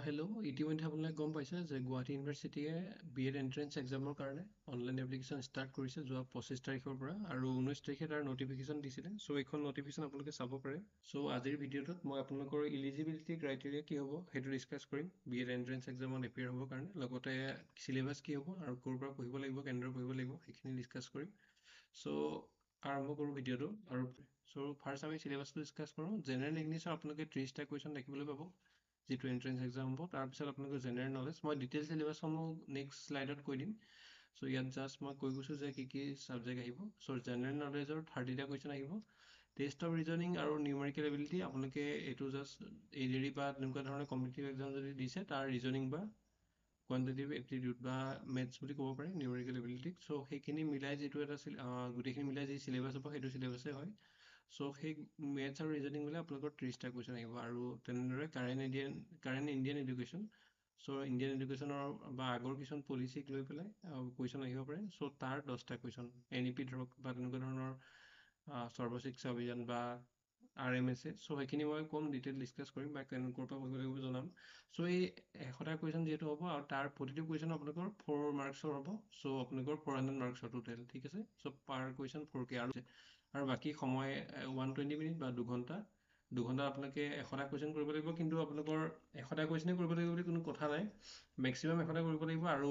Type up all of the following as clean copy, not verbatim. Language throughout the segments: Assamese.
হেল্ল' ইতিমধ্যে আপোনালোকে গম পাইছে যে গুৱাহাটী ইউনিভাৰ্চিটিয়ে বি এড এণ্ট্ৰেন্স এক্সামৰ কাৰণে অনলাইন এপ্লিকেশ্যন ষ্টাৰ্ট কৰিছে যোৱা 25 তাৰিখৰ পৰা আৰু 19 তাৰিখে তাৰ নটিফিকেশ্যন দিছিলে। চ' এইখন নটিফিকেশ্যন আপোনালোকে চাব পাৰে। চ' আজিৰ ভিডিঅ'টোত মই আপোনালোকৰ ইলিজিবিলিটি ক্ৰাইটেৰিয়া কি হ'ব সেইটো ডিছকাছ কৰিম বি এড এণ্ট্ৰেন্স এক্সামত এপিয়াৰ হ'বৰ কাৰণে, লগতে চিলেবাছ কি হ'ব আৰু ক'ৰ পৰা পঢ়িব লাগিব, কেনেদৰে পঢ়িব লাগিব সেইখিনি ডিছকাছ কৰিম। চ' আৰম্ভ কৰোঁ ভিডিঅ'টো। আৰু চ' ফাৰ্ষ্ট আমি চিলেবাছটো ডিছকাছ কৰোঁ। জেনেৰেল ইংলিছৰ আপোনালোকে 30টা কুৱেশ্যন দেখিবলৈ পাব যিটো এণ্ট্ৰেন্স এক্সাম হ'ব। তাৰপিছত আপোনালোকৰ জেনেৰেল নলেজ, মই ডিটেইল চিলেবাছসমূহ নেক্সট শ্লাইডত কৈ দিম। চ' ইয়াত জাষ্ট মই কৈ গৈছোঁ যে কি ছাবজেক্ট আহিব। চ' জেনেৰেল নলেজৰ 30টা কুৱেশ্যন আহিব। টেষ্ট অফ ৰিজনিং আৰু নিউমেৰিকেল এবিলিটি আপোনালোকে এইটো জাষ্ট এৰি বা তেনেকুৱা ধৰণৰ কম্পিটিটিভ এক্সাম যদি দিছে তাৰ ৰিজনিং বা কোৱান্টিটিভ এপ্টিটিউড বা মেথছ বুলি ক'ব পাৰে নিউমেৰিকেল এবিলিটিক। চ' সেইখিনি মিলাই যিটো এটা গোটেইখিনি মিলাই যি চিলেবাছ হ'ব সেইটো চিলেবাছে হয়। চ' সেই মেথছ আৰু ৰিজনিং মিলাই আপোনালোকৰ 30টা কুৱেশ্যন আহিব। আৰু তেনেদৰে কাৰেণ্ট ইণ্ডিয়ান এডুকেশ্যন। চ' ইণ্ডিয়ান এডুকেশ্যনৰ বা আগৰ কিছুমান পলিচিক লৈ পেলাই কুৱেশ্যন আহিব পাৰে। চ' তাৰ 10টা কুৱেশ্যন NEP ধৰক বা তেনেকুৱা ধৰণৰ সৰ্বশিক্ষা অভিযান বা RMSA। চ' সেইখিনি মই ক'ম, ডিটেইল ডিছকাছ কৰিম বা ক'ৰ পৰা পঢ়িব লাগিব জনাম। চ' এই 100টা কুৱেশ্যন যিহেতু হ'ব আৰু তাৰ প্ৰতিটো কুৱেশ্যন আপোনালোকৰ 4 মাৰ্কছৰ হ'ব। চ' আপোনালোকৰ 400 মাৰ্কছৰ টোটেল, ঠিক আছে। চ' পাৰ কুৱেশ্যন 4K আৰু বাকী সময় 120 মিনিট বা 2 ঘণ্টা আপোনালোকে 100টা কুৱেশ্যন কৰিব লাগিব। কিন্তু আপোনালোকৰ 100টা কুৱেশ্যনে কৰিব লাগিব বুলি কোনো কথা নাই, মেক্সিমাম 100টা কৰিব লাগিব। আৰু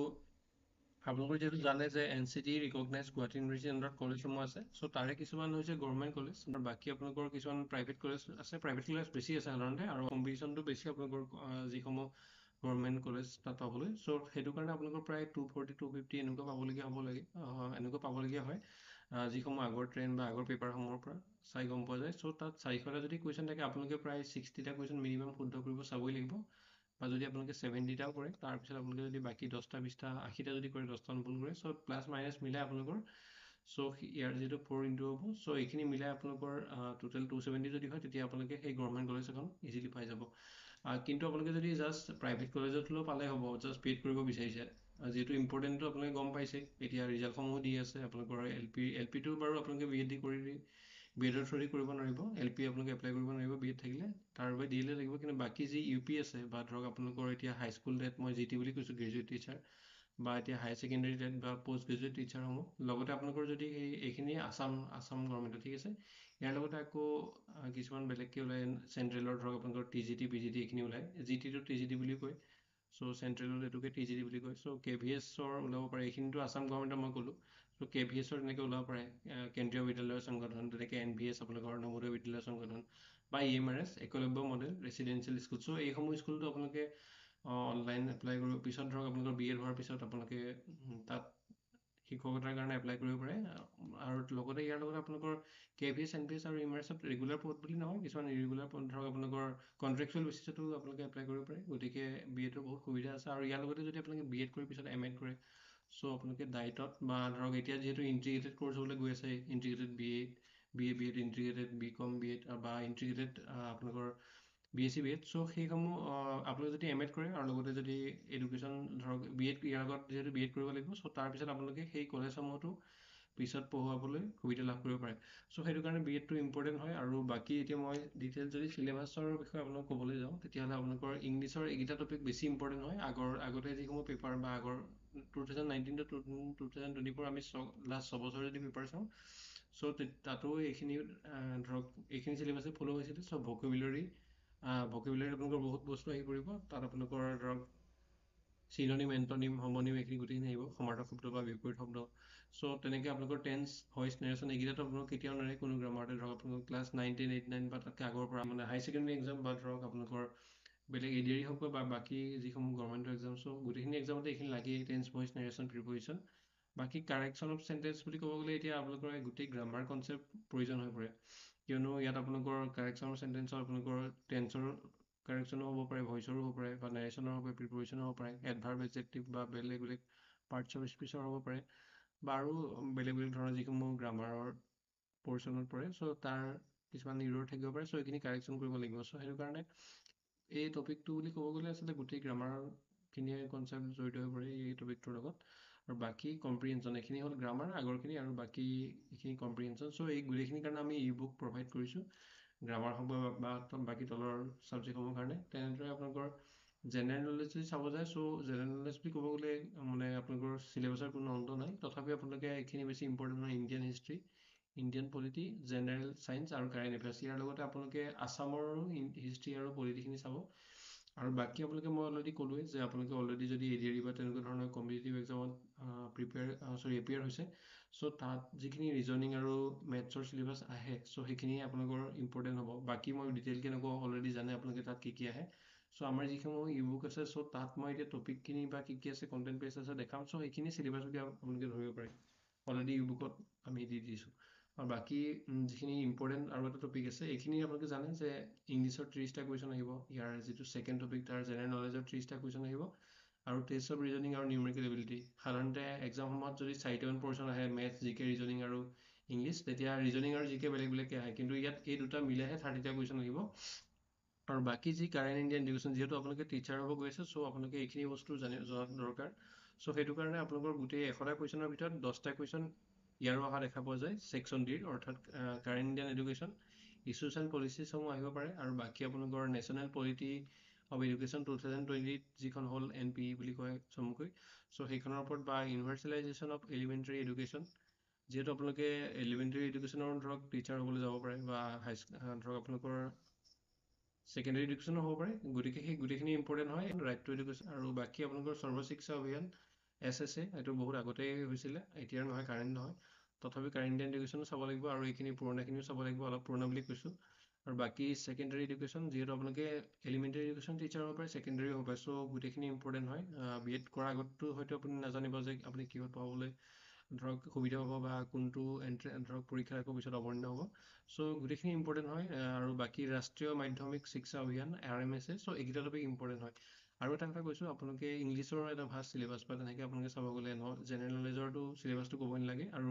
আপোনালোকৰ যিহেতু জানে যে NCT ৰিকগনাইজ গুৱাহাটী ইউনিভাৰ্চিটিৰ আণ্ডাৰত কলেজসমূহ আছে। চ' তাৰে কিছুমান হৈছে গভৰ্ণমেণ্ট কলেজ আৰু বাকী আপোনালোকৰ কিছুমান প্ৰাইভেট কলেজ আছে। প্ৰাইভেট কলেজ বেছি আছে সাধাৰণতে, আৰু কম্পিটিশ্যনটো বেছি আপোনালোকৰ যিসমূহ গভৰ্ণমেণ্ট কলেজ তাত পাবলৈ। চ' সেইটো কাৰণে আপোনালোকৰ প্ৰায় 240 250 এনেকুৱা পাবলগীয়া হয় যিসমূহ আগৰ ট্ৰেইন বা আগৰ পেপাৰসমূহৰ পৰা চাই গম পোৱা যায়। চ' তাত 400টা যদি কুৱেশ্যন থাকে আপোনালোকে প্ৰায় 60টা কুৱেশ্যন মিনিমাম শুদ্ধ কৰিব চাবই লাগিব। বা যদি আপোনালোকে 70টাও কৰে তাৰপিছত আপোনালোকে যদি বাকী 10টা 20টা 80টা যদি কৰে 10টা ভুল কৰে। চ' প্লাছ মাইনাছ মিলাই আপোনালোকৰ ইয়াৰ যিহেতু 4 ইনটু হ'ব, চ' এইখিনি মিলাই আপোনালোকৰ টোটেল 270 যদি হয় তেতিয়া আপোনালোকে সেই গভৰ্ণমেণ্ট কলেজ এখন ইজিলি পাই যাব। কিন্তু আপোনালোকে যদি জাষ্ট প্ৰাইভেট কলেজত হ'লেও পালে হ'ব, জাষ্ট বি এড কৰিব বিচাৰিছে। যিহেতু ইম্পৰ্টেণ্টটো আপোনালোকে গম পাইছে, এতিয়া ৰিজাল্টসমূহ দি আছে আপোনালোকৰ LP বাৰু আপোনালোকে বি এড কৰি বি এডৰ থ্ৰুদি কৰিব নোৱাৰিব। LP আপোনালোকে এপ্লাই কৰিব নোৱাৰিব বি এড থাকিলে, তাৰ বাবে DL লাগিব। কিন্তু বাকী যি UP আছে বা ধৰক আপোনালোকৰ এতিয়া হাইস্কুল টেট, মই GT বুলি কৈছোঁ, গ্ৰেজুৱেট টিচাৰ, বা এতিয়া হায়াৰ ছেকেণ্ডেৰী টেট বা পষ্ট গ্ৰেজুৱেট টিচাৰসমূহ, লগতে আপোনালোকৰ যদি এইখিনি আছাম গভৰ্ণমেণ্টৰ, ঠিক আছে। ইয়াৰ লগতে আকৌ কিছুমান বেলেগকৈ ওলাই চেণ্ট্ৰেলৰ, ধৰক আপোনালোকৰ TGT PGT এইখিনি ওলায়। GTটো TGT বুলি কয়, চ' চেণ্ট্ৰেলত এইটোকে TGT বুলি কয়। চ' KVSৰ ওলাব পাৰে, এইখিনিতো আছাম গভৰ্ণমেণ্টৰ মই ক'লোঁ। চ' KVSৰ তেনেকৈ ওলাব পাৰে, কেন্দ্ৰীয় বিদ্যালয় সংগঠন, তেনেকৈ NVS আপোনালোকৰ নৱোদয় বিদ্যালয় সংগঠন, বা EMRS Eklavya model residential school. চ' এইসমূহ স্কুলতো আপোনালোকে অনলাইন এপ্লাই কৰিব। পিছত ধৰক আপোনালোকৰ বি এড হোৱাৰ পিছত আপোনালোকে তাত শিক্ষকতাৰ কাৰণে এপ্লাই কৰিব পাৰে। আৰু লগতে ইয়াৰ লগতে আপোনালোকৰ KVS NVS আৰু EMRSত ৰেগুলাৰ পদ বুলি নহয়, কিছুমান ইৰেগুলাৰ পদ, ধৰক আপোনালোকৰ কণ্ট্ৰেকচুৱেল বেচিছতো আপোনালোকে এপ্লাই কৰিব পাৰে। গতিকে বি এডৰ বহুত সুবিধা আছে। আৰু ইয়াৰ লগতে যদি আপোনালোকে বি এড কৰি পিছত MAd কৰে, চ' আপোনালোকে ডাইটত বা ধৰক এতিয়া যিহেতু ইণ্টিগ্ৰেটেড কৰ্চ হ'বলৈ গৈ আছে, integrated BA integrated BCom BEd বা ইণ্টিগ্ৰেটেড আপোনালোকৰ BSc BEd। চ' সেইসমূহ আপোনালোকে যদি MAd কৰে আৰু লগতে যদি এডুকেশ্যন ধৰক BEd, ইয়াৰ আগত যিহেতু BEd কৰিব লাগিব, চ' তাৰপিছত আপোনালোকে সেই কলেজসমূহতো পিছত পঢ়ুৱাবলৈ সুবিধা লাভ কৰিব পাৰে। চ' সেইটো কাৰণে BEdটো ইম্পৰ্টেণ্ট হয়। আৰু বাকী এতিয়া মই ডিটেইল যদি চিলেবাছৰ বিষয়ে আপোনালোক ক'বলৈ যাওঁ, তেতিয়াহ'লে আপোনালোকৰ ইংলিছৰ এইকেইটা টপিক বেছি ইম্পৰ্টেণ্ট হয়। আগতে যিসমূহ পেপাৰ বা আগৰ 2019 to 2024 আমি লাষ্ট 6 বছৰ যদি পেপাৰ চাওঁ, চ' তাতো এইখিনি ধৰক এইখিনি চিলেবাছে ফ'ল' হৈছিলে। চ' ভকেবুলাৰী আপোনালোকৰ বহুত বস্তু আহি পৰিব। তাত আপোনালোকৰ ধৰক চিননিম, এণ্টনিম, হোমনিম এইখিনি গোটেইখিনি আহিব, সমাৰ্থক শব্দ বা বিপৰীত শব্দ। চ' তেনেকৈ আপোনালোকৰ টেন্স, ভইচ, নেৰেশ্যন এইকেইটাতো আপোনালোক কেতিয়াও নোৱাৰে কোনো গ্ৰামাৰতে। ধৰক আপোনালোকৰ ক্লাছ 9, 10, 8, 9 বা তাতকৈ আগৰ পৰা মানে হাই ছেকেণ্ডেৰী এক্সাম বা ধৰক আপোনালোকৰ বেলেগ ADR হওক বা বাকী যিসমূহ গভৰ্ণমেণ্টৰ এক্সাম, চ' গোটেইখিনি এক্সামতে এইখিনি লাগেই, টেন্স, ভইচ, নেৰেশ্যন, প্ৰিপজিশ্যন। বাকী কাৰেকশ্যন অফ চেণ্টেন্স বুলি ক'ব গ'লে এতিয়া আপোনালোকৰ গোটেই গ্ৰামাৰ কনচেপ্ট প্ৰয়োজন হৈ পৰে। কিয়নো ইয়াত আপোনালোকৰ কাৰেকশ্যন অফ চেণ্টেন্সৰ আপোনালোকৰ টেন্সৰ কাৰেকশ্যনো হ'ব পাৰে, ভইচৰো হ'ব পাৰে, বা নেৰেশ্যনৰ হ'ব পাৰে, প্ৰিপজিশ্যনো হ'ব পাৰে, এডভাৰ্ব, এডজেক্টিভ বা বেলেগ পাৰ্টছ অফ স্পীচৰ হ'ব পাৰে, বা আৰু বেলেগ ধৰণৰ যিসমূহ গ্ৰামাৰৰ পৰ্চনত পৰে। চ' তাৰ কিছুমান ইৰৰ থাকিব পাৰে। চ' এইখিনি কাৰেকশ্যন কৰিব লাগিব। চ' সেইটো কাৰণে এই টপিকটো বুলি ক'ব গ'লে আচলতে গোটেই গ্ৰামাৰখিনিয়ে কনচেপ্ট জড়িত হৈ পৰে এই টপিকটোৰ লগত। আৰু বাকী কম্প্ৰিহেনশ্যন, এইখিনি হ'ল গ্ৰামাৰ আগৰখিনি, আৰু বাকী এইখিনি কম্প্ৰিহেনশ্যন। চ' এই গোটেইখিনিৰ কাৰণে আমি বুক প্ৰভাইড কৰিছোঁ, গ্ৰামাৰ হওক বা বাকী তলৰ ছাবজেক্টসমূহৰ কাৰণে। তেনেদৰে আপোনালোকৰ জেনেৰেল নলেজ যদি চাব যায় চ' জেনেৰেল নলেজ বুলি ক'ব গ'লে মানে আপোনালোকৰ চিলেবাছৰ কোনো অন্ত নাই, তথাপি আপোনালোকে এইখিনি বেছি ইম্পৰ্টেণ্ট হয় Indian history, Indian polity, general science আৰু কাৰেণ্ট এফেয়াৰ্ছ। ইয়াৰ লগতে আপোনালোকে আছামৰো হিষ্ট্ৰী আৰু পলিটিখিনি চাব। আৰু বাকী আপোনালোকে মই অলৰেডি ক'লোৱে যে আপোনালোকে অলৰেডি যদি এডিআৰই বা তেনেকুৱা ধৰণৰ কম্পিটিটিভ এক্সামত এপিয়াৰ হৈছে, চ' তাত যিখিনি ৰিজনিং আৰু মেথছৰ চিলেবাছ আহে চ' সেইখিনি আপোনালোকৰ ইম্পৰ্টেণ্ট হ'ব। বাকী মই ডিটেইলকৈ নকওঁ, অলৰেডি জানে আপোনালোকে তাত কি আহে। চ' আমাৰ যিসমূহ ই বুক আছে চ' তাত মই এতিয়া টপিকখিনি বা কি আছে কণ্টেণ্ট পেজ আছে দেখাম, চ' সেইখিনি চিলেবাছ বুলি আপোনালোকে ধৰিব পাৰে, অলৰেডি ই বুকত আমি দি দিছোঁ। আৰু বাকী যিখিনি ইম্পৰ্টেণ্ট আৰু এটা টপিক আছে এইখিনি আপোনালোকে জানে যে ইংলিছৰ 30টা কুৱেশ্যন আহিব, ইয়াৰ যিটো ছেকেণ্ড টপিক তাৰ জেনেৰেল নলেজৰ 30টা কুৱেশ্যন আহিব, আৰু টেষ্ট অফ ৰিজনিং আৰু নিউমেৰিকেল এবিলিটি। সাধাৰণতে এক্সামসমূহত যদি 4টামান পৰ্চন আহে মেথছ, জিকে, ৰিজনিং আৰু ইংলিছ, তেতিয়া ৰিজনিং আৰু জিকে বেলেগ বেলেগকৈ আহে, কিন্তু ইয়াত এই দুটা মিলাইহে 30টা কুৱেশ্যন আহিব। আৰু বাকী যি কাৰেণ্ট ইণ্ডিয়ান এডুকেশ্যন, যিহেতু আপোনালোকে টিচাৰ হ'ব গৈ আছে চ' আপোনালোকে এইখিনি বস্তু জনাটো দৰকাৰ। চ' সেইটো কাৰণে আপোনালোকৰ গোটেই 100টা কুৱেশ্যনৰ ভিতৰত 10টা কুৱেশ্যন ইয়াৰো অহা দেখা পোৱা যায় ছেকশ্যন ডিৰ, অৰ্থাৎ current Indian education, issues and পলিচিছসমূহ আহিব পাৰে। আৰু বাকী আপোনালোকৰ নেশ্যনেল পলিটি অফ এডুকেশ্যন 2020 যিখন হ'ল NPE বুলি কয় চমুকৈ, চ' সেইখনৰ ওপৰত, বা ইউনিভাৰ্চেলাইজেশ্যন অফ এলিমেণ্টাৰী এডুকেশ্যন, যিহেতু আপোনালোকে এলিমেণ্টাৰী এডুকেশ্যনৰ ধৰক টিচাৰ হ'বলৈ যাব পাৰে, বা ধৰক আপোনালোকৰ ছেকেণ্ডেৰী এডুকেশ্যনো হ'ব পাৰে, গতিকে সেই গোটেইখিনি ইম্পৰ্টেণ্ট হয়। ৰাইট টু এডুকেশ্যন, আৰু বাকী আপোনালোকৰ সৰ্বশিক্ষা অভিযান SSA, এইটো বহুত আগতেই হৈছিলে, এতিয়াৰ নহয়, কাৰেণ্ট নহয়, তথাপি কাৰেণ্ট ইণ্ডিয়ান এডুকেশ্যনো চাব লাগিব, আৰু এইখিনি পুৰণাখিনিও চাব লাগিব, অলপ পুৰণা বুলি কৈছোঁ। আৰু বাকী ছেকেণ্ডেৰী এডুকেশ্যন, যিহেতু আপোনালোকে এলিমেণ্টাৰী এডুকেশ্যন টিচাৰ হ'ব পাৰে, ছেকেণ্ডেৰী হ'ব পাৰে, চ' গোটেইখিনি ইম্পৰ্টেণ্ট হয়। BEd কৰাৰ আগতো হয়তো আপুনি নাজানিব যে আপুনি কিহত পঢ়াবলৈ ধৰক সুবিধা হ'ব, বা কোনটো ধৰক পৰীক্ষাৰ আকৌ পিছত অৱতীৰ্ণ হ'ব। চ' গোটেইখিনি ইম্পৰ্টেণ্ট হয়। আৰু বাকী ৰাষ্ট্ৰীয় মাধ্যমিক শিক্ষা অভিযান RMSA, চ' এইকেইটা টপিক ইম্পৰ্টেণ্ট হয়। আৰু এটা কথা কৈছোঁ, আপোনালোকে ইংলিছৰ এটা ভাল চিলেবাছ বা তেনেকৈ আপোনালোকে চাব গ'লে জেনেৰেল নলেজৰটো চিলেবাছটো ক'বই নালাগে, আৰু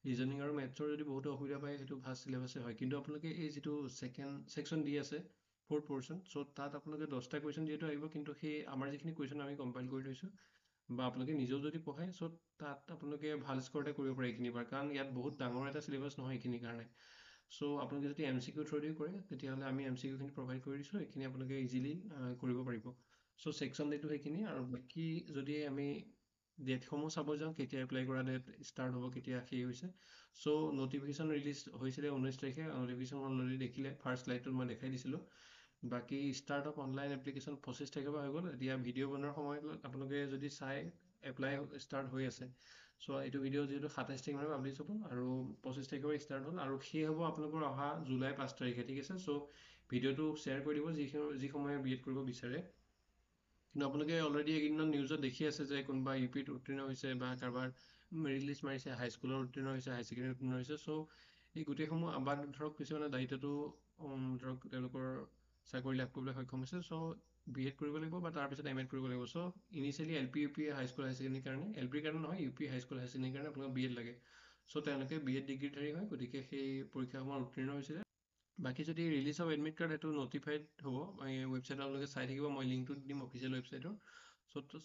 ৰিজনিং আৰু মেথছৰ যদি বহুতো অসুবিধা পায় সেইটো ভাল চিলেবাছে হয়। কিন্তু আপোনালোকে এই যিটো ছেকশ্যন ডি আছে 4th পৰ্চন, চ' তাত আপোনালোকে 10টা কুৱেশ্যন যিহেতু আহিব, কিন্তু সেই আমাৰ যিখিনি কুৱেশ্যন আমি কম্পাইল কৰি থৈছোঁ, বা আপোনালোকে নিজেও যদি পঢ়ে চ' তাত আপোনালোকে ভাল স্ক'ৰ এটা কৰিব পাৰে এইখিনিৰ পৰা, কাৰণ ইয়াত বহুত ডাঙৰ এটা চিলেবাছ নহয় এইখিনিৰ কাৰণে। চ' আপোনালোকে যদি MCQ থ্ৰুদি কৰে তেতিয়াহ'লে আমি MCQখিনি প্ৰভাইড কৰি দিছোঁ, এইখিনি আপোনালোকে ইজিলি কৰিব পাৰিব। চ' ছেকশ্যন ডিটো সেইখিনি। আৰু বাকী যদি আমি ডেটসমূহ চাব যাওঁ, কেতিয়া এপ্লাই কৰা ডেট ষ্টাৰ্ট হ'ব, কেতিয়া সেই হৈছে, চ' নটিফিকেশ্যন ৰিলিজ হৈছিলে 19 তাৰিখে, নটিফিকেশ্যন অলৰেডি দেখিলে, ফাৰ্ষ্ট স্লাইডটোত মই দেখাই দিছিলোঁ। বাকী ষ্টাৰ্ট অফ অনলাইন এপ্লিকেশ্যন 25 তাৰিখৰ পৰা হৈ গ'ল। এতিয়া ভিডিঅ' বনোৱাৰ সময়ত আপোনালোকে যদি চাই এপ্লাই ষ্টাৰ্ট হৈ আছে, চ' এইটো ভিডিঅ' যিহেতু 27 তাৰিখ মানে পাব্লিছ হ'ব, আৰু 25 তাৰিখৰ পৰা ষ্টাৰ্ট হ'ল, আৰু সেই হ'ব আপোনালোকৰ অহা জুলাই 5 তাৰিখে, ঠিক আছে। চ' ভিডিঅ'টো শ্বেয়াৰ কৰি দিব যিসমূহে BEd কৰিব বিচাৰে। কিন্তু আপোনালোকে অলৰেডি এইকেইদিনত নিউজত দেখি আছে যে কোনোবা UPত উত্তীৰ্ণ হৈছে, বা কাৰোবাৰ মেৰিট লিষ্ট মাৰিছে, হাইস্কুলত উত্তীৰ্ণ হৈছে, হাই ছেকেণ্ডেৰীত উত্তীৰ্ণ হৈছে। চ' এই গোটেইসমূহ আবাদ ধৰক কিছুমানে দায়িত্বটো ধৰক তেওঁলোকৰ চাকৰি লাভ কৰিবলৈ সক্ষম হৈছে, চ' BEd কৰিব লাগিব, বা তাৰপিছত MAd কৰিব লাগিব। চ' ইনিচিয়েলি LP UP হাইস্কুল হাই ছেকেণ্ডেৰীৰ কাৰণে, LPৰ কাৰণে নহয়, UP হাইস্কুল হাই ছেকেণ্ডেৰীৰ কাৰণে আপোনালোকক BEd লাগে। চ' তেওঁলোকে BEd ডিগ্ৰীধাৰী হয়, গতিকে সেই পৰীক্ষাসমূহত উত্তীৰ্ণ হৈছিলে। বাকী যদি ৰিলিজ অফ এডমিট কাৰ্ড, সেইটো নটিফাইড হ'ব, ৱেবছাইটত আপোনালোকে চাই থাকিব, মই লিংকটো দিম অফিচিয়েল ৱেবছাইটৰ,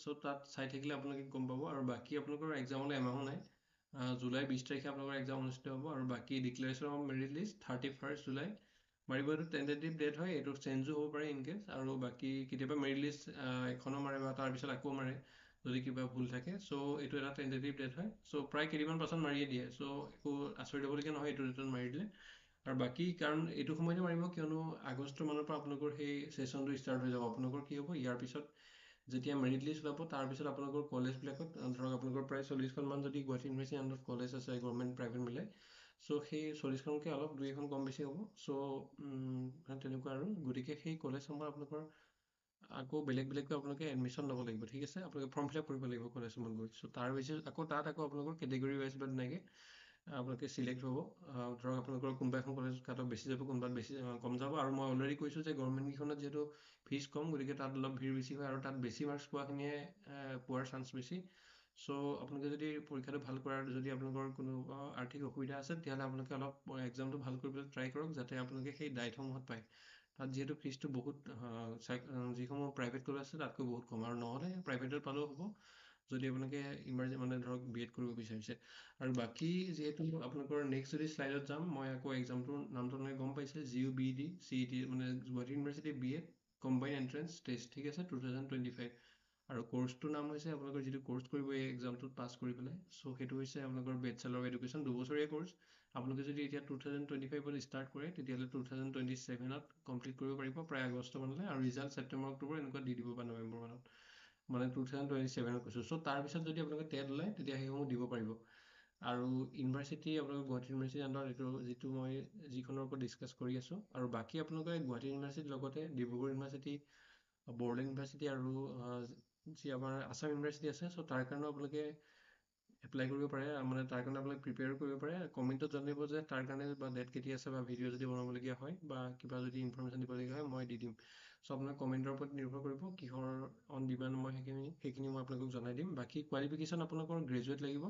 চ' তাত চাই থাকিলে আপোনালোকে গম পাব। আৰু বাকী আপোনালোকৰ এক্সামলৈ এমাহো নাই, জুলাই 20 তাৰিখে আপোনালোকৰ এক্সাম অনুষ্ঠিত হ'ব। আৰু বাকী declaration of merit list 31 July মাৰিব, এইটো টেণ্টেটিভ ডেট হয়, এইটো চেঞ্জো হ'ব পাৰে ইনকেছ। আৰু বাকী কেতিয়াবা মেৰিট লিষ্ট এখনো মাৰে, বা তাৰপিছত আকৌ মাৰে যদি কিবা ভুল থাকে, চ' এইটো এটা টেণ্টেটিভ ডেট হয়। চ' প্ৰায় কেইদিনমান পাছত মাৰিয়ে দিয়ে, চ' একো আচৰিত হ'বলগীয়া নহয় এইটো ডেটত মাৰি দিলে। আৰু বাকী কাৰণ এইটো সময়তে মাৰিব, কিয়নো আগষ্টৰ মানৰ পৰা আপোনালোকৰ সেই ছেশ্যনটো ষ্টাৰ্ট হৈ যাব। আপোনালোকৰ কি হ'ব, ইয়াৰ পিছত যেতিয়া মেৰিট লিষ্ট ওলাব, তাৰপিছত আপোনালোকৰ কলেজবিলাকত ধৰক আপোনালোকৰ প্ৰায় 40খনমান যদি গুৱাহাটী ইউনিভাৰ্চিটি আণ্ডাৰত কলেজ আছে, গভৰ্ণমেণ্ট প্ৰাইভেট মিলাই, চ' সেই 40খনকৈ অলপ 2-এখন কম বেছি হ'ব। চ' তেনেকুৱা আৰু, গতিকে সেই কলেজসমূহ আপোনালোকৰ আকৌ বেলেগ বেলেগকৈ আপোনালোকে এডমিশ্যন ল'ব লাগিব, ঠিক আছে। আপোনালোকে ফৰ্ম ফিল আপ কৰিব লাগিব কলেজসমূহত গৈ, চ' তাৰ বেছিছত আকৌ তাত আপোনালোকৰ কেটেগৰী ৱাইজ বা তেনেকৈ আপোনালোকে চিলেক্ট হ'ব। ধৰক আপোনালোকৰ কোনোবা এখন কলেজত কাট অফ বেছি যাব, কোনোবাত বেছি কম যাব। আৰু মই অলৰেডি কৈছোঁ যে গভৰ্ণমেণ্টকেইখনত যিহেতু ফিজ কম, গতিকে তাত অলপ ভিৰ বেছি হয়, আৰু তাত বেছি মাৰ্কছ পোৱাখিনিয়ে পোৱাৰ চান্স বেছি। চ' আপোনালোকে যদি পৰীক্ষাটো ভাল কৰাৰ যদি আপোনালোকৰ কোনো আৰ্থিক অসুবিধা আছে, তেতিয়াহ'লে আপোনালোকে অলপ এক্সামটো ভাল কৰিবলৈ ট্ৰাই কৰক, যাতে আপোনালোকে সেই ডাইটসমূহত পায়। তাত যিহেতু ফিজটো বহুত, যিসমূহ প্ৰাইভেট কলেজ আছে তাতকৈ বহুত কম, আৰু নহ'লে প্ৰাইভেটত পালেও হ'ব যদি আপোনালোকে মানে ধৰক BEd কৰিব বিচাৰিছে। আৰু বাকী যিহেতু আপোনালোকৰ নেক্সট যদি শ্লাইডত যাম, মই আকৌ এক্সামটোৰ নামটো আপোনালোকে গম পাইছে, GUBED CET, মানে Guwahati university BEd combine entrance test, ঠিক আছে, 2025। আৰু কোৰ্চটোৰ নাম হৈছে আপোনালোকৰ যিটো কোৰ্চ কৰিব এই এক্সামটোত পাছ কৰি পেলাই, চ' সেইটো হৈছে আপোনালোকৰ বেচেলৰ অফ এডুকেশ্যন, 2 বছৰীয়া কোৰ্চ। আপোনালোকে যদি এতিয়া 2025ত ষ্টাৰ্ট কৰে তেতিয়াহ'লে 2027ত কমপ্লিট কৰিব পাৰিব প্ৰায় আগষ্ট মানলৈ, আৰু ৰিজাল্ট ছেপ্টেম্বৰ অক্টোবৰ এনেকুৱা দি দিব বা নৱেম্বৰ মানত, মানে 2027ত কৈছোঁ। চ' তাৰপিছত যদি আপোনালোকে টেট ওলায় তেতিয়া সেইসমূহ দিব পাৰিব। আৰু ইউনিভাৰ্চিটি আপোনালোকৰ গুৱাহাটী ইউনিভাৰ্চিটি আণ্ডাৰত যিটো মই যিখনৰ ওপৰত ডিছকাছ কৰি আছোঁ, আৰু বাকী আপোনালোকে গুৱাহাটী ইউনিভাৰ্চিটিৰ লগতে ডিব্ৰুগড় ইউনিভাৰ্চিটি, বড়োলেণ্ড ইউনিভাৰ্চিটি আৰু যি আমাৰ আছাম ইউনিভাৰ্চিটি আছে, চ' তাৰ কাৰণেও আপোনালোকে এপ্লাই কৰিব পাৰে, মানে তাৰ কাৰণে আপোনালোকে প্ৰিপেয়াৰ কৰিব পাৰে। কমেণ্টত জনাব যে তাৰ কাৰণে বা ডেট কেতিয়া আছে, বা ভিডিঅ' যদি বনাবলগীয়া হয় বা কিবা যদি ইনফৰমেশ্যন দিবলগীয়া হয় মই দি দিম। চ' আপোনাৰ কমেণ্টৰ ওপৰত নিৰ্ভৰ কৰিব কিহৰ অন ডিমাণ্ড মই সেইখিনি মই আপোনালোকক জনাই দিম। বাকী কোৱালিফিকেশ্যন আপোনালোকৰ গ্ৰেজুৱেট লাগিব।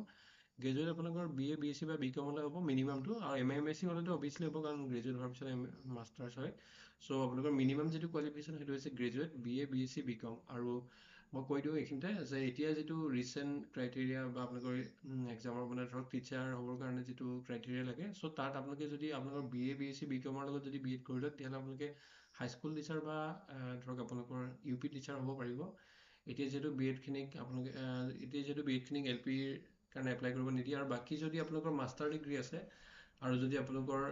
গ্ৰেজুৱেট আপোনালোকৰ BA BSc বা BCom হ'লে হ'ব মিনিমামটো, আৰু MA MSc হ'লেতো অভিয়াছলি হ'ব, কাৰণ গ্ৰেজুৱেট হোৱাৰ পিছত মাষ্টাৰ্ছ হয়। চ' আপোনালোকৰ মিনিমাম যিটো কোৱালিফিকেশ্যন সেইটো হৈছে গ্ৰেজুৱেট, BA BSc BCom। আৰু মই কৈ দিওঁ এইখিনিতে যে এতিয়া যিটো ৰিচেণ্ট ক্ৰাইটেৰিয়া বা আপোনালোকৰ এক্সামৰ মানে ধৰক টিচাৰ হ'বৰ কাৰণে যিটো ক্ৰাইটেৰিয়া লাগে, চ' তাত আপোনালোকে যদি আপোনালোকৰ BA BSc BCom লগত যদি B.Ed কৰি লয় তেতিয়াহ'লে আপোনালোকে হাইস্কুল টিচাৰ বা ধৰক আপোনালোকৰ UP টিচাৰ হ'ব পাৰিব। এতিয়া যিহেতু B.Ed খিনিক LPৰ কাৰণে এপ্লাই কৰিব নিদিয়ে, আৰু বাকী যদি আপোনালোকৰ মাষ্টাৰ ডিগ্ৰী আছে আৰু যদি আপোনালোকৰ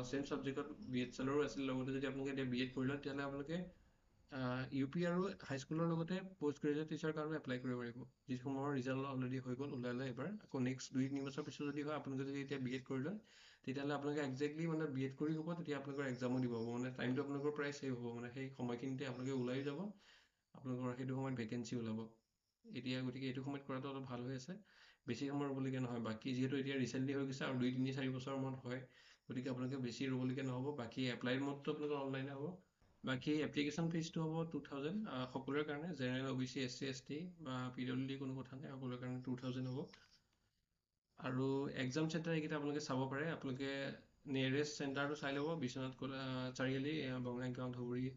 চেম ছাবজেক্টত BHLৰো আছিল লগতে যদি আপোনালোকে এতিয়া B.Ed কৰি লয় তেতিয়াহ'লে আপোনালোকে UP আৰু হাইস্কুলৰ লগতে পষ্ট গ্ৰেজুৱেট টিচাৰ কাৰণে এপ্লাই কৰিব পাৰিব, যিসমূহৰ ৰিজাল্ট অলৰেডি হৈ গ'ল, ওলালে এবাৰ। আকৌ নেক্সট 2-3 বছৰ পিছত যদি হয়, আপোনালোকে যদি এতিয়া B.Ed কৰি লয় তেতিয়াহ'লে আপোনালোকে একজেক্টলি মানে B.Ed কৰি হ'ব, তেতিয়া আপোনালোকৰ এক্সামো দিব হ'ব, মানে টাইমটো আপোনালোকৰ প্ৰায় ছেভ হ'ব, মানে সেই সময়খিনিতে আপোনালোকে ওলাই যাব, আপোনালোকৰ সেইটো সময়ত ভেকেঞ্চি ওলাব। এতিয়া গতিকে এইটো সময়ত কৰাটো অলপ ভাল হৈ আছে, বেছি সময় ৰ'বলগীয়া নহয়। বাকী যিহেতু এতিয়া ৰিচেণ্টলি হৈ গৈছে আৰু 2-3-4 বছৰৰ মূৰত হয়, গতিকে আপোনালোকে বেছি ৰ'বলগীয়া নহ'ব। বাকী এপ্লাইৰ মডটো আপোনালোকৰ অনলাইনে হ'ব। বাকী এপ্লিকেশ্যন ফিজটো হ'ব 2000 সকলোৰে কাৰণে, জেনেৰেল OBC SC ST বা PWD কোনো কথা নাই, সকলোৰে কাৰণে 2000 হ'ব। আৰু এক্সাম চেণ্টাৰ এইকেইটা আপোনালোকে চাব পাৰে, আপোনালোকে নিয়েৰেষ্ট চেণ্টাৰটো চাই ল'ব, বিশ্বনাথ চাৰিআলি, বঙাইগাঁও, ধুবুৰী,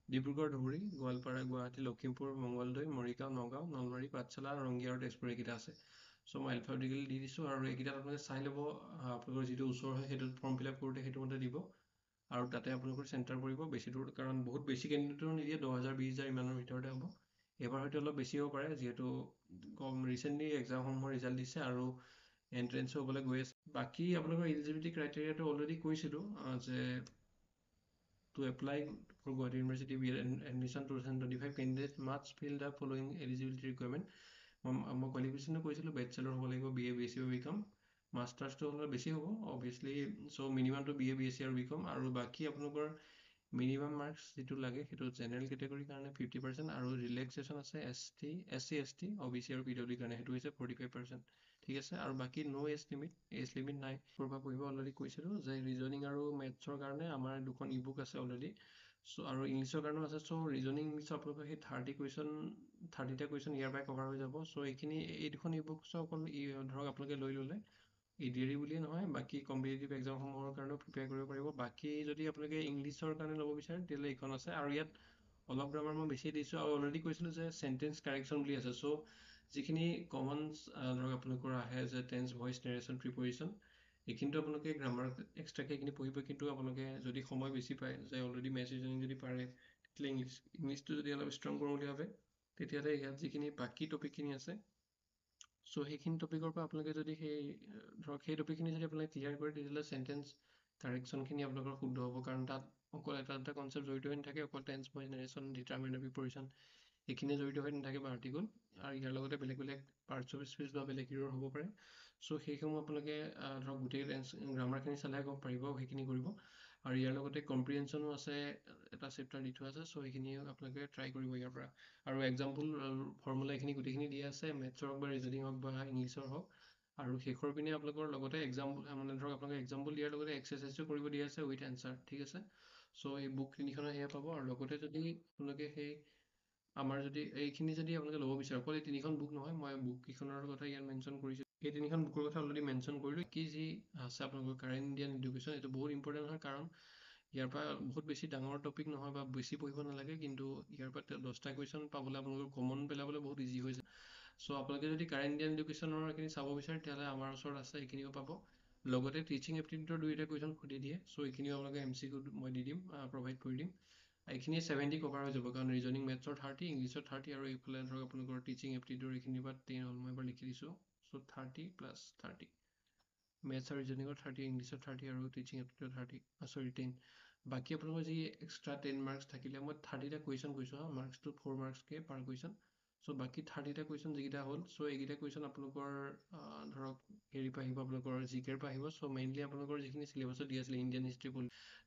ডিব্ৰুগড়, ধুবুৰী, গোৱালপাৰা, গুৱাহাটী, লখিমপুৰ, মঙলদৈ, মৰিগাঁও, নগাঁও, নলবাৰী, পাঠশালা, ৰংগিয়া আৰু তেজপুৰ এইকেইটা আছে। চ' মই এলফাবেটিকেলি দি দিছোঁ, আৰু এইকেইটাত আপোনালোকে চাই ল'ব, আপোনালোকৰ যিটো ওচৰ হয় সেইটোত ফৰ্ম ফিল আপ কৰোঁতে সেইটো মতে দিব, আৰু তাতে আপোনালোকৰ চেণ্টাৰ পৰিব। বেছি দূৰ, কাৰণ বহুত বেছি কেণ্ডিডেটো নিদিয়ে, 10,000 20,000 ইমানৰ ভিতৰতে হ'ব। এইবাৰ হয়তো অলপ বেছি হ'ব পাৰে, যিহেতু ৰিচেণ্টলি এক্সামসমূহৰ ৰিজাল্ট দিছে আৰু এণ্ট্ৰেঞ্চো হ'বলৈ গৈ আছে। বাকী আপোনালোকৰ এলিজিবিলিটি ক্ৰাইটেৰিয়াটো অলৰেডি কৈছিলোঁ, যে to apply for Guwahati University B.Ed admission 2025 candidate must fill the following eligibility requirement. মই কোৱালিফিকেশ্যনো কৈছিলোঁ, বেচেলৰ হ'ব লাগিব, BA BSc বা BCom, মাষ্টাৰ্ছটো হ'লে বেছি হ'ব অভিয়াছলি, চ' মিনিমামটো BA BSc আৰু BCom। আৰু বাকী আপোনালোকৰ মিনিমাম মাৰ্কছ যিটো লাগে সেইটো জেনেৰেল কেটেগৰীৰ কাৰণে 50%, আৰু ৰিলেক্সেশ্যন আছে SC ST OBC আৰু PWD কাৰণে, সেইটো হৈছে 45%, ঠিক আছে। আৰু বাকী ন' এজ লিমিট নাই। পঢ়িব অলৰেডি কৈছিলোঁ যে ৰিজনিং আৰু মেথছৰ কাৰণে আমাৰ 2খন ই-বুক আছে অলৰেডি, চ' আৰু ইংলিছৰ কাৰণেও আছে। চ' ৰিজনিং ইংলিছৰ আপোনালোকৰ সেই 30টা কুৱেশ্যন ইয়াৰ পৰাই কভাৰ হৈ যাব। চ' এই 2খন ই-বুক অকল ধৰক আপোনালোকে লৈ ল'লে EDRE বুলিয়ে নহয়, বাকী কম্পিটিটিভ এক্সামসমূহৰ কাৰণেও প্ৰিপেয়াৰ কৰিব পাৰিব। বাকী যদি আপোনালোকে ইংলিছৰ কাৰণে ল'ব বিচাৰে তেতিয়াহ'লে এইখন আছে, আৰু ইয়াত অলপ গ্ৰামাৰ মই বেছি দিছোঁ, আৰু অলৰেডি কৈছিলোঁ যে চেণ্টেঞ্চ কাৰেকশ্যন বুলি আছে। চ' যিখিনি কমন ধৰক আপোনালোকৰ আহে যে টেন্স, ভইচ, নেৰেশ্যন, প্ৰিপ'জিশ্যন, এইখিনিতো আপোনালোকে গ্ৰামাৰ এক্সট্ৰাকৈ এইখিনি পঢ়িব, কিন্তু আপোনালোকে যদি সময় বেছি পায়, যে অলৰেডি মেথছ ৰিজনিং যদি পাৰে, তেতিয়াহ'লে ইংলিছটো যদি অলপ ষ্ট্ৰং কৰোঁ বুলি ভাবে তেতিয়াহ'লে ইয়াত যিখিনি বাকী টপিকখিনি আছে, চ' সেইখিনি টপিকৰ পৰা আপোনালোকে যদি সেই টপিকখিনি যদি আপোনালোকে ক্লিয়াৰ কৰে তেতিয়াহ'লে চেণ্টেঞ্চ কাৰেকশ্যনখিনি আপোনালোকৰ শুদ্ধ হ'ব, কাৰণ তাত অকল এটা কনচেপ্ট জড়িত হৈ নাথাকে, অকল টেন্স, ভইচ, নেৰেশ্যন, ডিটাৰমিনাৰ, প্ৰিপ'জিশ্যন এইখিনিয়ে জড়িত হৈ নাথাকে বা আৰ্টিকল, আৰু ইয়াৰ লগতে বেলেগ পাৰ্টছ অফ স্পীচ বা বেলেগ কিবা হ'ব পাৰে। চ' সেইসমূহ আপোনালোকে ধৰক গোটেই গ্ৰামাৰখিনি চালেহে গম পাৰিব, সেইখিনি কৰিব। আৰু ইয়াৰ লগতে কম্প্ৰিহেনশ্যনো আছে, এটা চেপ্টাৰ দি থোৱা আছে, চ' সেইখিনি আপোনালোকে ট্ৰাই কৰিব ইয়াৰ পৰা। আৰু এক্সাম্পল ফৰ্মুলা এইখিনি গোটেইখিনি দিয়া আছে, মেথছৰ হওক বা ৰিজনিং হওক বা ইংলিছৰ হওক। আৰু শেষৰ পিনে আপোনালোকৰ লগতে মানে ধৰক আপোনালোকে এক্সাম্পল দিয়াৰ লগতে এক্সাৰচাইজো কৰিব দিয়া আছে উইথ এনচাৰ, ঠিক আছে। চ' এই বুক 3খনৰ সেয়া পাব, আৰু লগতে যদি আপোনালোকে আমাৰ যদি এইখিনি যদি আপোনালোকে ল'ব বিচাৰে, অকল এই 3খন বুক নহয়, মই বুক কেইখনৰ কথা ইয়াত মেনশ্যন কৰিছোঁ, এই 3খন বুকৰ কথা অলৰেডি মেনশ্যন কৰিলোঁ। কি যি আছে আপোনালোকৰ কাৰেণ্ট ইণ্ডিয়ান এডুকেশ্যন, এইটো বহুত ইম্পৰ্টেণ্ট হয়, কাৰণ ইয়াৰ পৰা বহুত বেছি ডাঙৰ টপিক নহয় বা বেছি পঢ়িব নালাগে, কিন্তু ইয়াৰ পৰা 10টা কুৱেশ্যন পাবলৈ আপোনালোকৰ কমন পেলাবলৈ বহুত ইজি হৈ যায়। চ' আপোনালোকে যদি কাৰেণ্ট ইণ্ডিয়ান এডুকেশ্যনৰ এইখিনি চাব বিচাৰে তেতিয়াহ'লে আমাৰ ওচৰত আছে, এইখিনিও পাব। লগতে টিচিং এপ্টিটিউডৰ 2টা কুৱেশ্যন সুধি দিয়ে, চ' এইখিনিও আপোনালোকে MCQ মই দি দিম, প্ৰভাইড কৰি দিম। এইখিনি 70 কভাৰ হৈ যাব কাৰণ ৰিজনিং মেথছৰ 30 ইংলিছৰ 30 আৰু এইফালে ধৰক আপোনালোকৰ টিচিং এপ্টিটিউড এইখিনি বা 10 হ'ল মই এবাৰ লিখি দিছোঁ চ' 30 প্লাছ 30 মেথছ আৰু ৰিজনিঙৰ 30 ইংলিছৰ 30 আৰু টিচিং এপ্টিটিউড 30 চৰি 10 বাকী আপোনালোকৰ যি এক্সট্ৰা 10 মাৰ্কছ থাকিলে মই 30টা কুৱেশ্যন কৈছোঁ হা মাৰ্কছটো 4 মাৰ্কছকৈ পাৰ কুৱেশ্যন চ' বাকী 30টা কুৱেশ্যন যিকেইটা হ'ল চ' এইকেইটা কুৱেশ্যন আপোনালোকৰ ধৰক হেৰি পৰা আহিব আপোনালোকৰ জিকেৰ পৰা আহিব চ' মেইনলি আপোনালোকৰ যিখিনি চিলেবাছত দিয়া আছিলে ইণ্ডিয়ান হিষ্ট্ৰী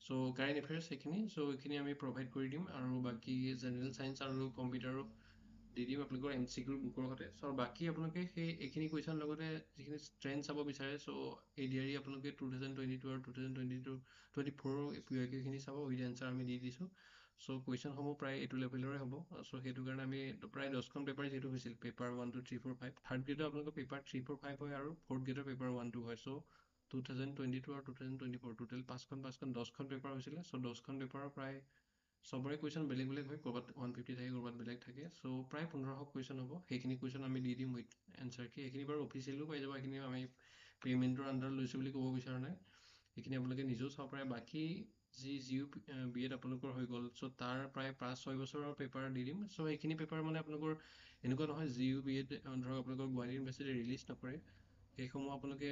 চ' কাৰেণ্ট এফেয়াৰ্ছ সেইখিনি চ' এইখিনি আমি প্ৰভাইড কৰি দিম আৰু বাকী জেনেৰেল চায়েন্স আৰু কম্পিউটাৰো দি দিম আপোনালোকৰ MCQ বুকৰ সৈতে চ' বাকী আপোনালোকে সেই এইখিনি কুৱেশ্যন লগতে যিখিনি ট্ৰেণ্ড চাব বিচাৰে চ' ADRE আপোনালোকে 2022 আৰু 2024 PYQ চাব উইথ এনচাৰ আমি দি দিছোঁ চ' কুৱেশ্যনসমূহ প্ৰায় এইটো লেভেলৰে হ'ব চ' সেইটো কাৰণে আমি প্ৰায় 10খন পেপাৰ যিহেতু হৈছিল পেপাৰ 1 2 3 4 5 থাৰ্ড গ্ৰেডৰ আপোনালোকৰ পেপাৰ 3 4 5 হয় আৰু ফ'ৰ্থ গ্ৰেডৰ পেপাৰ 1 2 হয় চ' 2022 আৰু 2024 টোটেল 5খন 10খন পেপাৰ হৈছিলে চ' 10খন পেপাৰৰ প্ৰায় চবৰে কুৱেশ্যন বেলেগ বেলেগ হয় ক'ৰবাত 150 থাকে ক'ৰবাত বেলেগ থাকে চ' প্ৰায় 1500 কুৱেশ্যন হ'ব সেইখিনি কুৱেশ্যন আমি দি দিম উইথ এনচাৰ কি সেইখিনি বাৰু অফিচিয়েলো পাই যাব সেইখিনি আমি পে'মেণ্টৰ আণ্ডাৰত লৈছোঁ বুলি ক'ব বিচৰা নাই সেইখিনি আপোনালোকে নিজেও চাব পাৰে বাকী যি BA আপোনালোকৰ হৈ গ'ল চ' তাৰ প্ৰায় 5-6 বছৰৰ পেপাৰ দি দিম চ' সেইখিনি পেপাৰ মানে আপোনালোকৰ এনেকুৱা নহয় BA ধৰক আপোনালোকৰ গুৱাহাটী ইউনিভাৰ্চিটি ৰিলিজ নকৰে সেইসমূহ আপোনালোকে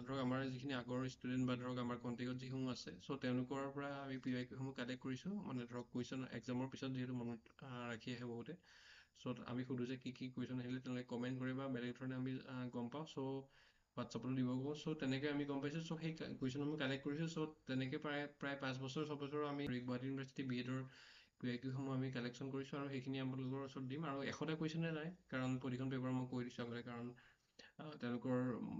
ধৰক আমাৰ যিখিনি আগৰ ষ্টুডেণ্ট বা ধৰক আমাৰ কণ্টেক্টত যিসমূহ আছে চ' তেওঁলোকৰ পৰা আমি PYQসমূহ কালেক্ট কৰিছোঁ মানে ধৰক কুৱেশ্যন এক্সামৰ পিছত যিহেতু মনত ৰাখি আহে বহুতে চ' আমি সোধোঁ যে কি কুৱেশ্যন আহিলে তেওঁলোকে কমেণ্ট কৰে বা বেলেগ ধৰণে আমি গম পাওঁ চ' হোৱাটছআপতো দিব কওঁ চ' তেনেকৈ আমি গম পাইছোঁ চ' সেই কুৱেশ্যনসমূহ কালেক্ট কৰিছোঁ চ' তেনেকৈ প্ৰায় 5 বছৰ 6 বছৰ আমি গুৱাহাটী ইউনিভাৰ্চিটি BEdৰ PYQসমূহ আমি কালেকশ্যন কৰিছোঁ আৰু সেইখিনি আপোনালোকৰ ওচৰত দিম আৰু 100টা কুৱেশ্যনে নাই কাৰণ প্ৰতিখন পেপাৰ মই কৈ দিছোঁ আগতে কাৰণ তেওঁলোকৰ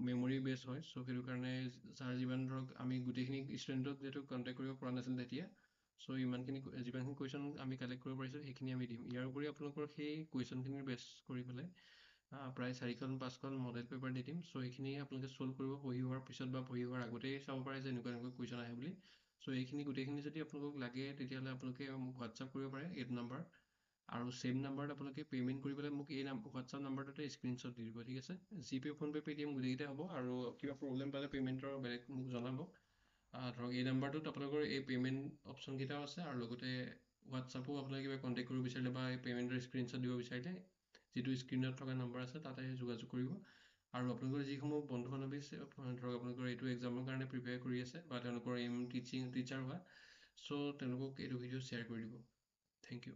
মেমৰি বেছ হয় চ' সেইটো কাৰণে যাৰ যিমান ধৰক আমি গোটেইখিনি ষ্টুডেণ্টক যিহেতু কণ্টেক্ট কৰিব পৰা নাছিল তেতিয়া চ' যিমানখিনি কুৱেশ্যন আমি কালেক্ট কৰিব পাৰিছোঁ সেইখিনি আমি দিম ইয়াৰ উপৰি আপোনালোকৰ সেই কুৱেশ্যনখিনিৰ বেছ কৰি পেলাই প্ৰায় 4খন 5খন মডেল পেপাৰ দি দিম চ' সেইখিনি আপোনালোকে ছল্ভ কৰিব পঢ়ি হোৱাৰ পিছত বা পঢ়ি হোৱাৰ আগতেই চাব পাৰে যে এনেকুৱা কুৱেশ্যন আহে বুলি চ' এইখিনি গোটেইখিনি যদি আপোনালোকক লাগে তেতিয়াহ'লে আপোনালোকে মোক হোৱাটছআপ কৰিব পাৰে এইটো নাম্বাৰ আৰু ছেম নাম্বাৰত আপোনালোকে পে'মেণ্ট কৰি পেলাই মোক এই হোৱাটছআপ নাম্বাৰটোতে স্ক্ৰীনশ্বট দি দিব ঠিক আছে জিপে' ফোনপে' পে'টিএম গোটেইকেইটা হ'ব আৰু কিবা প্ৰব্লেম পালে পে'মেণ্টৰ বেলেগ মোক জনাব ধৰক এই নাম্বাৰটোত আপোনালোকৰ এই পে'মেণ্ট অপশ্যনকেইটাও আছে আৰু লগতে হোৱাটছআপো আপোনালোকে কিবা কণ্টেক্ট কৰিব বিচাৰিলে বা এই পে'মেণ্টৰ স্ক্ৰীনশ্বট দিব বিচাৰিলে যিটো স্ক্ৰীণত থকা নম্বৰ আছে তাতে যোগাযোগ কৰিব আৰু আপোনালোকৰ যিসমূহ বন্ধু বান্ধৱী ধৰক আপোনালোকৰ এইটো এক্সামৰ কাৰণে প্ৰিপেয়াৰ কৰি আছে বা তেওঁলোকৰ টিচাৰ হোৱা চ' তেওঁলোকক এইটো ভিডিঅ' শ্বেয়াৰ কৰি দিব থেংক ইউ